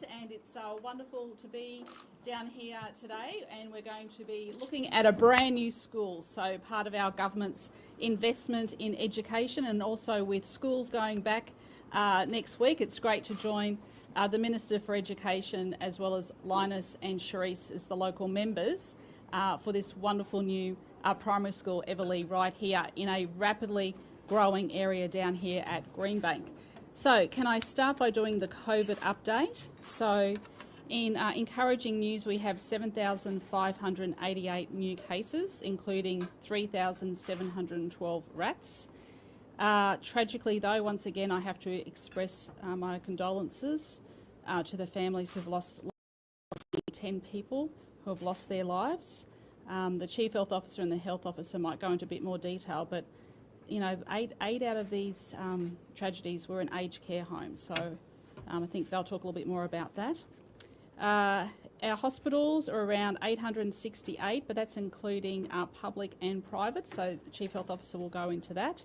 and it's wonderful to be down here today, and we're going to be looking at a brand new school, so part of our government's investment in education, and also with schools going back next week. It's great to join the Minister for Education as well as Linus and Charisse as the local members for this wonderful new primary school, Everleigh, right here in a rapidly growing area down here at Greenbank. So can I start by doing the COVID update? So in encouraging news, we have 7,588 new cases, including 3,712 rats. Tragically though, once again, I have to express my condolences to the families who've lost 10 people who have lost their lives. The Chief Health Officer and the Health Officer might go into a bit more detail, but you know, eight out of these tragedies were in aged care homes, so I think they'll talk a little bit more about that. Our hospitals are around 868, but that's including public and private, so the Chief Health Officer will go into that.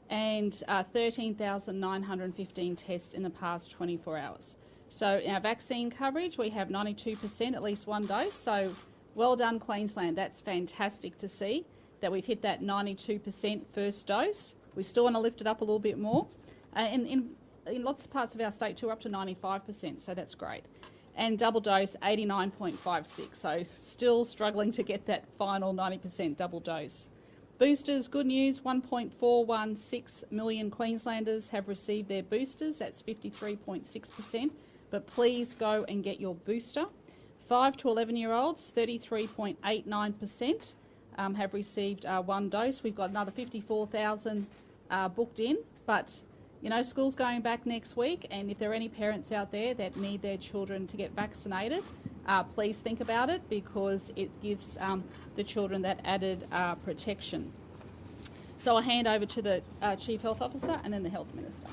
And 13,915 tests in the past 24 hours. So in our vaccine coverage, we have 92%, at least one dose, so well done Queensland, that's fantastic to see that we've hit that 92% first dose. We still want to lift it up a little bit more. And in lots of parts of our state too, we're up to 95%, so that's great. And double dose, 89.56, so still struggling to get that final 90% double dose. Boosters, good news, 1.416 million Queenslanders have received their boosters, that's 53.6%, but please go and get your booster. 5 to 11-year-olds, 33.89%. Have received one dose. We've got another 54,000 booked in, but you know, school's going back next week, and if there are any parents out there that need their children to get vaccinated, please think about it, because it gives the children that added protection. So I'll hand over to the Chief Health Officer and then the Health Minister.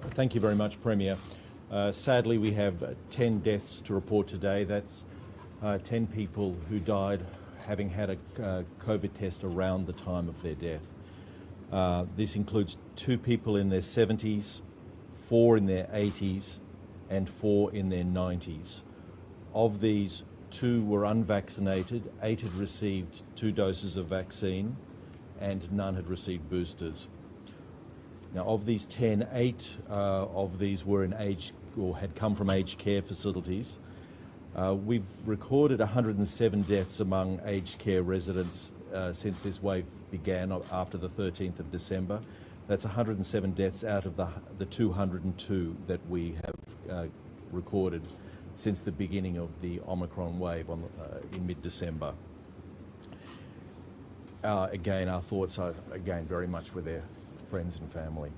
Thank you very much, Premier. Sadly, we have 10 deaths to report today. That's 10 people who died having had a COVID test around the time of their death. This includes 2 people in their 70s, 4 in their 80s, and 4 in their 90s. Of these, 2 were unvaccinated, 8 had received 2 doses of vaccine, and none had received boosters. Now, of these 10, 8 of these were in aged or had come from aged care facilities. We've recorded 107 deaths among aged care residents since this wave began after the 13th of December. That's 107 deaths out of the 202 that we have recorded since the beginning of the Omicron wave in mid-December. Again, our thoughts are very much with their friends and family.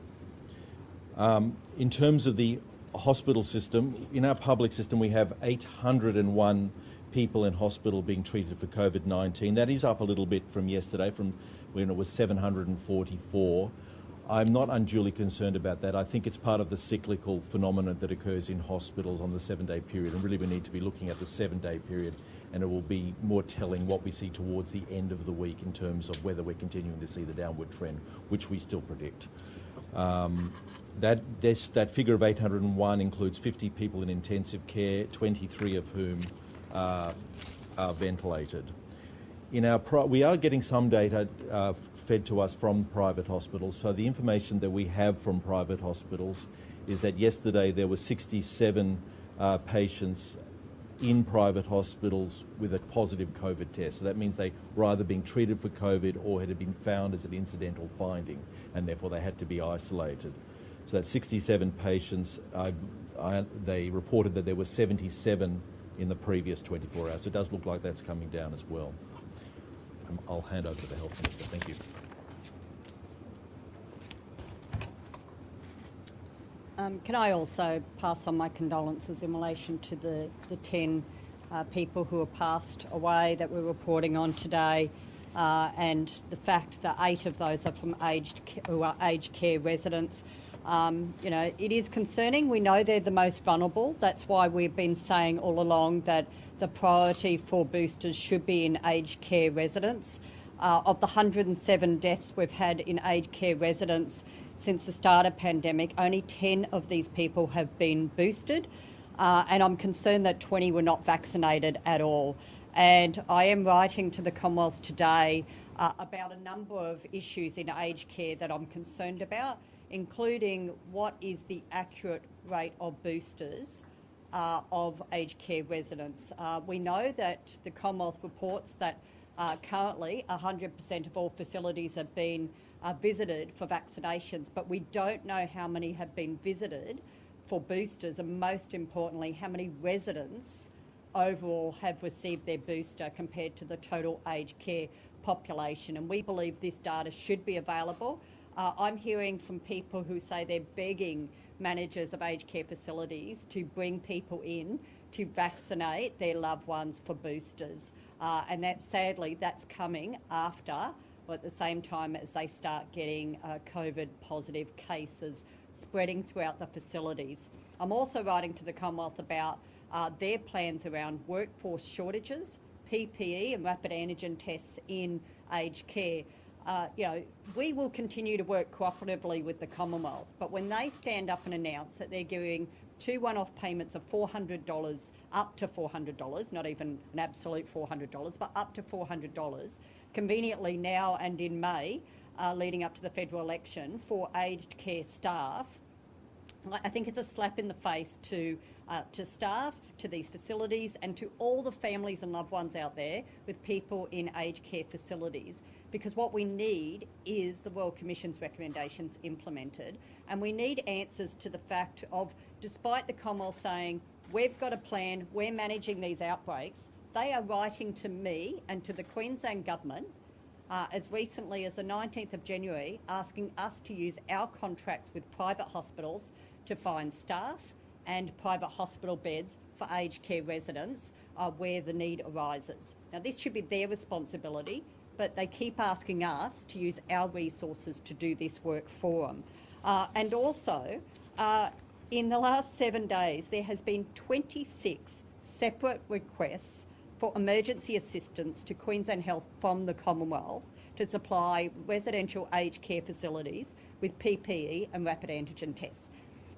In terms of the hospital system, in our public system we have 801 people in hospital being treated for COVID-19. That is up a little bit from yesterday, from when it was 744. I'm not unduly concerned about that. I think it's part of the cyclical phenomenon that occurs in hospitals on the 7-day period, and really we need to be looking at the 7-day period, and it will be more telling what we see towards the end of the week in terms of whether we're continuing to see the downward trend, which we still predict. That figure of 801 includes 50 people in intensive care, 23 of whom are ventilated. We are getting some data fed to us from private hospitals. So the information that we have from private hospitals is that yesterday there were 67 patients in private hospitals with a positive COVID test. So that means they were either being treated for COVID or had been found as an incidental finding, and therefore they had to be isolated. So that's 67 patients. They reported that there were 77 in the previous 24 hours. So it does look like that's coming down as well. I'll hand over to the Health Minister. Thank you. Can I also pass on my condolences in relation to the 10 people who have passed away that we're reporting on today, and the fact that 8 of those are from aged care residents. You know, it is concerning. We know they're the most vulnerable. That's why we've been saying all along that the priority for boosters should be in aged care residents. Of the 107 deaths we've had in aged care residents since the start of pandemic, only 10 of these people have been boosted, and I'm concerned that 20 were not vaccinated at all. And I am writing to the Commonwealth today about a number of issues in aged care that I'm concerned about, including what is the accurate rate of boosters of aged care residents. We know that the Commonwealth reports that currently 100% of all facilities have been visited for vaccinations, but we don't know how many have been visited for boosters, and most importantly, how many residents overall have received their booster compared to the total aged care population. And we believe this data should be available. I'm hearing from people who say they're begging managers of aged care facilities to bring people in to vaccinate their loved ones for boosters. And that, sadly, that's coming after, or at the same time as they start getting COVID positive cases spreading throughout the facilities. I'm also writing to the Commonwealth about their plans around workforce shortages, PPE and rapid antigen tests in aged care. We will continue to work cooperatively with the Commonwealth, but when they stand up and announce that they're giving 2 one-off payments of $400, up to $400, not even an absolute $400, but up to $400, conveniently now and in May, leading up to the federal election, for aged care staff, I think it's a slap in the face to staff, to these facilities, and to all the families and loved ones out there with people in aged care facilities. Because what we need is the Royal Commission's recommendations implemented, and we need answers to the fact of, despite the Commonwealth saying, we've got a plan, we're managing these outbreaks, they are writing to me and to the Queensland Government as recently as the 19th of January, asking us to use our contracts with private hospitals to find staff and private hospital beds for aged care residents where the need arises. Now, this should be their responsibility, but they keep asking us to use our resources to do this work for them. And also, in the last 7 days, there has been 26 separate requests for emergency assistance to Queensland Health from the Commonwealth to supply residential aged care facilities with PPE and rapid antigen tests.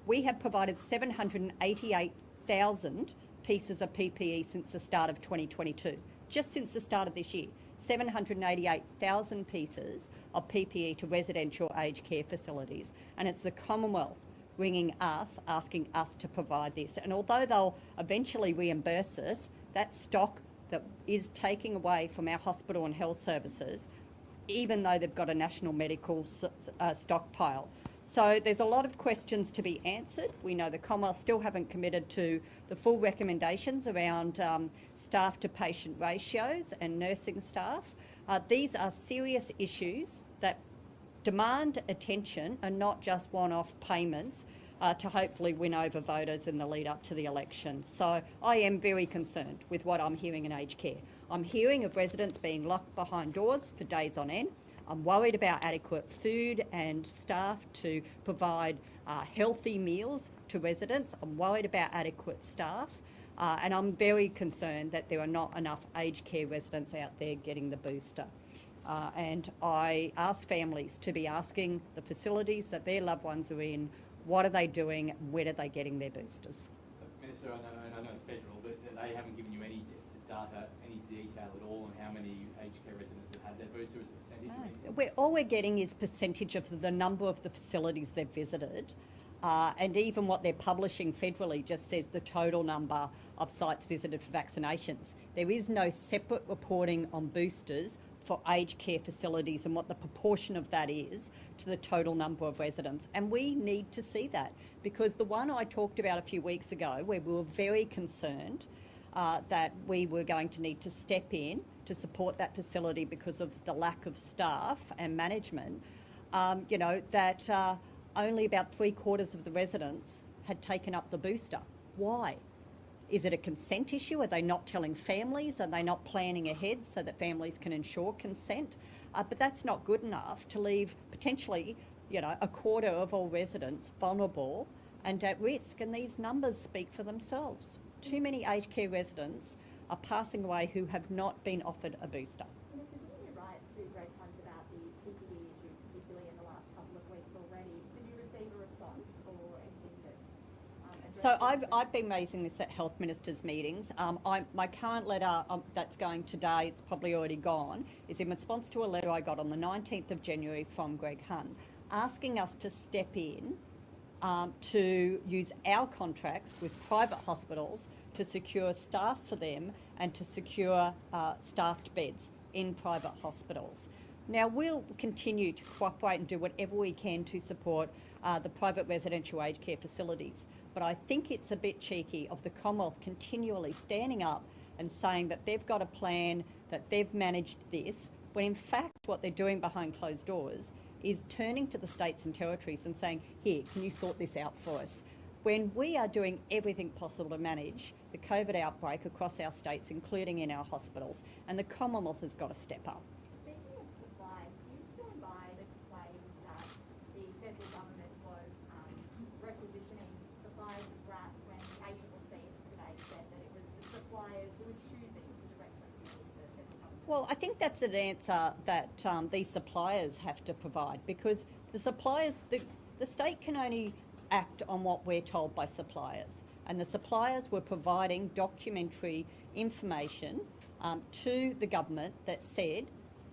We have provided 788,000 pieces of PPE since the start of 2022, just since the start of this year. 788,000 pieces of PPE to residential aged care facilities, and it's the Commonwealth ringing us, asking us to provide this. And although they'll eventually reimburse us, that stock that is taking away from our hospital and health services, even though they've got a national medical stockpile. So there's a lot of questions to be answered. We know the Commonwealth still haven't committed to the full recommendations around staff to patient ratios and nursing staff. These are serious issues that demand attention and not just one-off payments to hopefully win over voters in the lead up to the election. So I am very concerned with what I'm hearing in aged care. I'm hearing of residents being locked behind doors for days on end. I'm worried about adequate food and staff to provide healthy meals to residents. I'm worried about adequate staff. And I'm very concerned that there are not enough aged care residents out there getting the booster. And I ask families to be asking the facilities that their loved ones are in, what are they doing, where are they getting their boosters? Minister, I know it's federal, but they haven't given you any data, any detail at all on how many aged care residents have had their booster as a percentage? No. All we're getting is percentage of the number of the facilities they've visited. And even what they're publishing federally just says the total number of sites visited for vaccinations. There is no separate reporting on boosters for aged care facilities and what the proportion of that is to the total number of residents. And we need to see that, because the one I talked about a few weeks ago, where we were very concerned that we were going to need to step in to support that facility because of the lack of staff and management, that only about 3/4 of the residents had taken up the booster. Why? Is it a consent issue? Are they not telling families? Are they not planning ahead so that families can ensure consent? But that's not good enough to leave potentially, 1/4 of all residents vulnerable and at risk. And these numbers speak for themselves. Too many aged care residents are passing away who have not been offered a booster. Didn't you write to So I've been raising this at health ministers' meetings. My current letter that's going today, it's probably already gone, is in response to a letter I got on the 19th of January from Greg Hunt, asking us to step in to use our contracts with private hospitals to secure staff for them and to secure staffed beds in private hospitals. Now, we'll continue to cooperate and do whatever we can to support the private residential aged care facilities. But I think it's a bit cheeky of the Commonwealth continually standing up and saying that they've got a plan, that they've managed this, when in fact what they're doing behind closed doors is turning to the states and territories and saying, here, can you sort this out for us? When we are doing everything possible to manage the COVID outbreak across our states, including in our hospitals, and the Commonwealth has got to step up. Speaking of supplies, do you stand by the claims that the federal government was requisitioning supplies of rats when the ACCC today said that it was the suppliers who were choosing to directly use the federal government? Well, I think that's an answer that these suppliers have to provide, because the suppliers, the state can only act on what we're told by suppliers, and the suppliers were providing documentary information to the government that said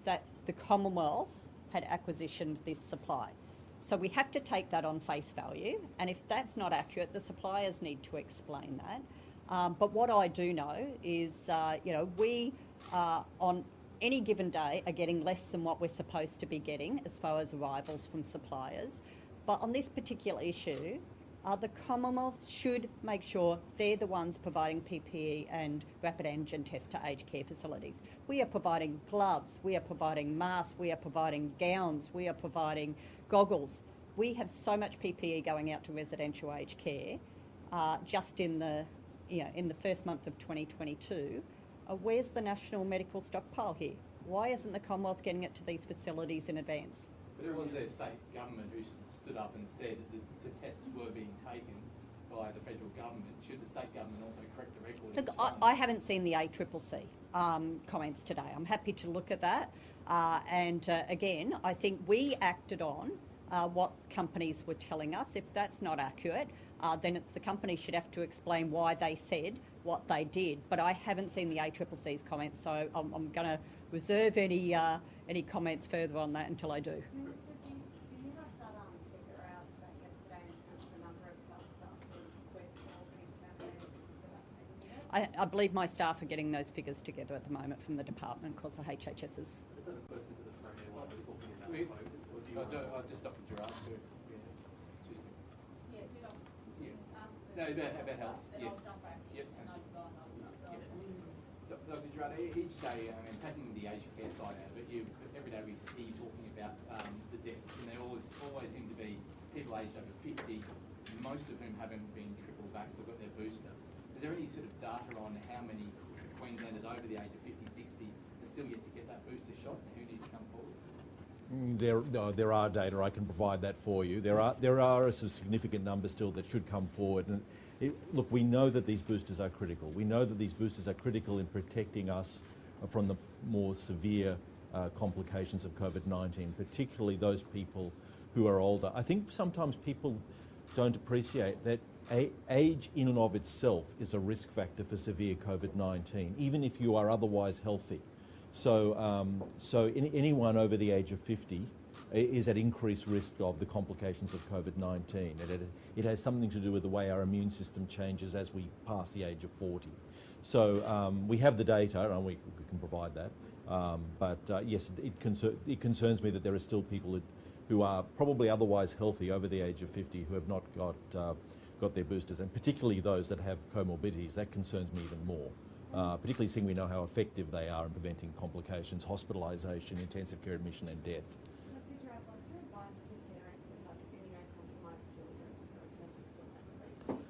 that the Commonwealth had acquisitioned this supply. So we have to take that on face value, and if that's not accurate, the suppliers need to explain that. But what I do know is, we on any given day are getting less than what we're supposed to be getting as far as arrivals from suppliers. But on this particular issue, the Commonwealth should make sure they're the ones providing PPE and rapid antigen tests to aged care facilities. We are providing gloves, we are providing masks, we are providing gowns, we are providing goggles. We have so much PPE going out to residential aged care just in the first month of 2022. Where's the national medical stockpile here? Why isn't the Commonwealth getting it to these facilities in advance? But it was their state government who stood up and said that the tests were being taken by the federal government. Should the state government also correct the record? Look, I haven't seen the ACCC comments today. I'm happy to look at that. Again, I think we acted on what companies were telling us. If that's not accurate, then it's the company should have to explain why they said what they did. But I haven't seen the ACCC's comments, so I'm going to reserve any comments further on that until I do. Minister, do you have that figure out about yesterday in terms of the number of health staff who were being terminated for that second? I believe my staff are getting those figures together at the moment from the department, because the HHS is. Is that a question to the Premier while we're talking about COVID? Or do you I'll just Dr. Gerard too. Yeah, good on. No, about health. Yes. Yep. Dr. Gerard, each day, taking the aged care side out of it, every day we hear you talking about the deaths, and there always seem to be people aged over 50, most of whom haven't been triple vaxxed or got their booster. Is there any sort of data on how many Queenslanders over the age of 50, 60 are still yet to get that booster shot, and who needs to come forward? There are data. I can provide that for you. There are a significant number still that should come forward. And look, we know that these boosters are critical. We know that these boosters are critical in protecting us from the more severe complications of COVID-19, particularly those people who are older. I think sometimes people don't appreciate that age in and of itself is a risk factor for severe COVID-19, even if you are otherwise healthy. So anyone over the age of 50 is at increased risk of the complications of COVID-19. It has something to do with the way our immune system changes as we pass the age of 40. So we have the data, and we can provide that. Yes, it concerns me that there are still people who are probably otherwise healthy over the age of 50 who have not got their boosters, and particularly those that have comorbidities. That concerns me even more. Particularly seeing we know how effective they are in preventing complications, hospitalisation, intensive care admission and death. Dr. Gerard, what's your advice to parents who have immunocompromised children who are supposed to still vaccinated?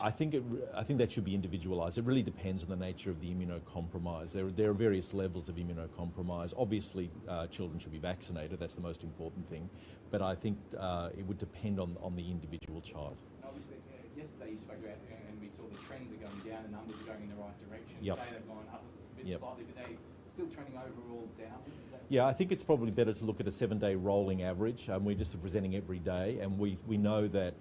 I think that should be individualised. It really depends on the nature of the immunocompromise. There are various levels of immunocompromise. Obviously, children should be vaccinated. That's the most important thing. But I think it would depend on the individual child. Obviously, yesterday you spoke about, and we saw the trends are going down, the numbers are going in the right direction. Yep. Today they've gone up a bit Yep. slightly, but they're still trending overall downwards. Is that Yeah, I think it's probably better to look at a 7-day rolling average. We're just presenting every day, and we know that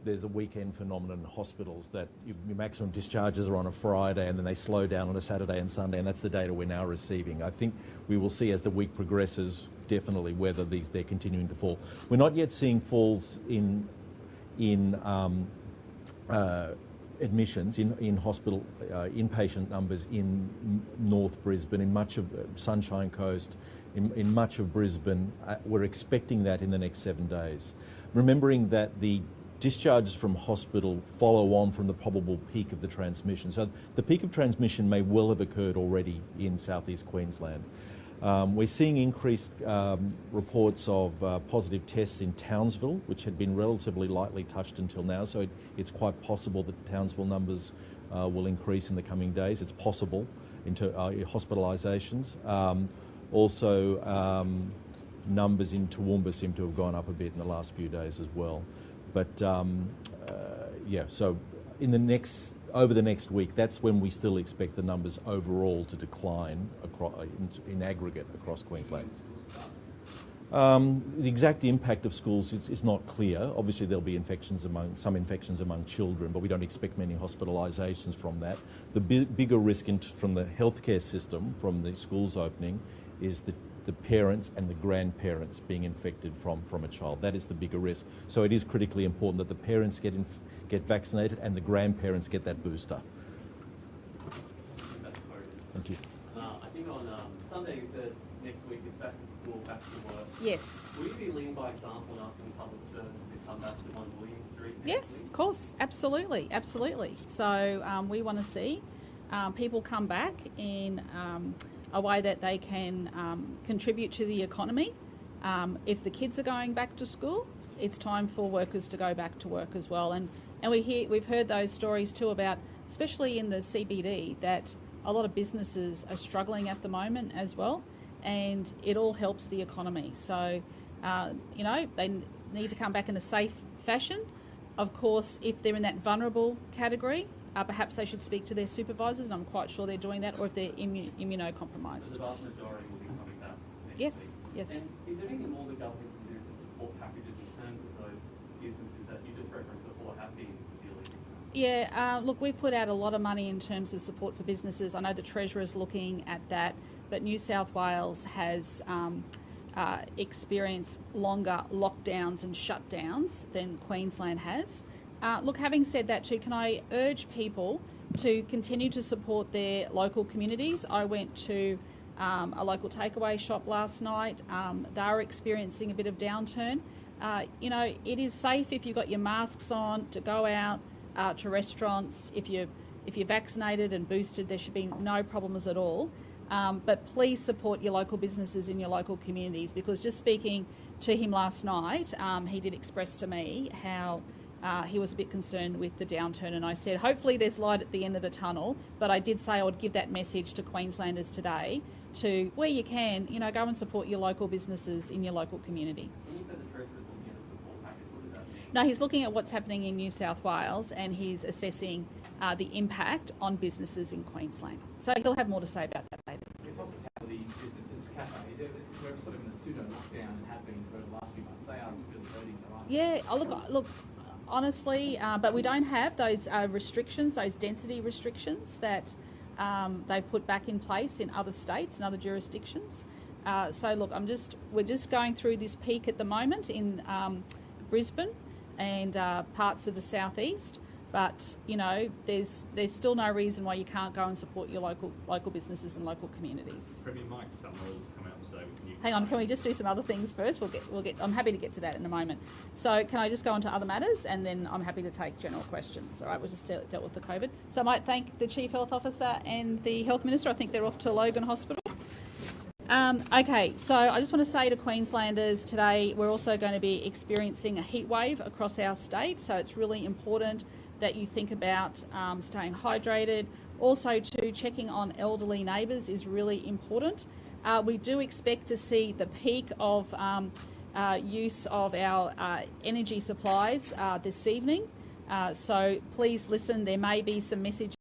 there's a weekend phenomenon in hospitals that your maximum discharges are on a Friday and then they slow down on a Saturday and Sunday, and that's the data we're now receiving. I think we will see as the week progresses definitely whether they're continuing to fall. We're not yet seeing falls in admissions in hospital inpatient numbers in North Brisbane, in much of Sunshine Coast, in much of Brisbane. We're expecting that in the next 7 days. Remembering that the discharges from hospital follow on from the probable peak of the transmission. So the peak of transmission may well have occurred already in southeast Queensland. We're seeing increased reports of positive tests in Townsville, which had been relatively lightly touched until now, so it's quite possible that Townsville numbers will increase in the coming days. It's possible into hospitalisations. Also, numbers in Toowoomba seem to have gone up a bit in the last few days as well. But yeah, so over the next week, that's when we still expect the numbers overall to decline in aggregate across Queensland. The exact impact of schools is not clear. Obviously, there'll be some infections among children, but we don't expect many hospitalisations from that. The bigger risk from the healthcare system, from the schools opening, is the parents and the grandparents being infected from a child. That is the bigger risk. So it is critically important that the parents get vaccinated and the grandparents get that booster. Thank you. I think on Sunday you said next week is back to school, back to work. Yes. Will you be leading by example and asking public service to come back to 1 William Street next Yes, week? of course, absolutely, absolutely. So we want to see people come back in a way that they can contribute to the economy. If the kids are going back to school, it's time for workers to go back to work as well. And we've heard those stories too about, especially in the CBD, that a lot of businesses are struggling at the moment as well, and it all helps the economy. So, they need to come back in a safe fashion. Of course, if they're in that vulnerable category, perhaps they should speak to their supervisors, and I'm quite sure they're doing that, or if they're immunocompromised. The vast majority will be coming back next Yes, week. yes. And is there anything more the government can do to support packages in terms of those businesses that you just referenced before have been severely? Yeah, look, we've put out a lot of money in terms of support for businesses. I know the Treasurer's looking at that, but New South Wales has experienced longer lockdowns and shutdowns than Queensland has. Look, having said that too, can I urge people to continue to support their local communities? I went to a local takeaway shop last night. They are experiencing a bit of downturn. It is safe if you've got your masks on to go out to restaurants. If you're vaccinated and boosted, there should be no problems at all. But please support your local businesses in your local communities, because just speaking to him last night, he did express to me how he was a bit concerned with the downturn, and I said hopefully there's light at the end of the tunnel, but I did say I would give that message to Queenslanders today to, where you can, go and support your local businesses in your local community. When you said the Treasurer's looking at a support package, what does that mean? No, he's looking at what's happening in New South Wales, and he's assessing the impact on businesses in Queensland. So he'll have more to say about that later. Yes, hospitality businesses, cafes, we're sort of in a pseudo lockdown and have been for the last few months. They are really hurting, aren't they? Yeah, look. Honestly, but we don't have those restrictions, those density restrictions that they've put back in place in other states and other jurisdictions. So look, we're just going through this peak at the moment in Brisbane and parts of the southeast. But there's still no reason why you can't go and support your local businesses and local communities. Premier Mike Summerall's come out today with new. Hang on, can we just do some other things first? We'll get. I'm happy to get to that in a moment. So can I just go on to other matters, and then I'm happy to take general questions. All right, we'll just dealt with the COVID. So I might thank the Chief Health Officer and the Health Minister. I think they're off to Logan Hospital. Okay, so I just want to say to Queenslanders today, we're also going to be experiencing a heat wave across our state, so it's really important that you think about staying hydrated. Also, checking on elderly neighbours is really important. We do expect to see the peak of use of our energy supplies this evening. So please listen, there may be some messages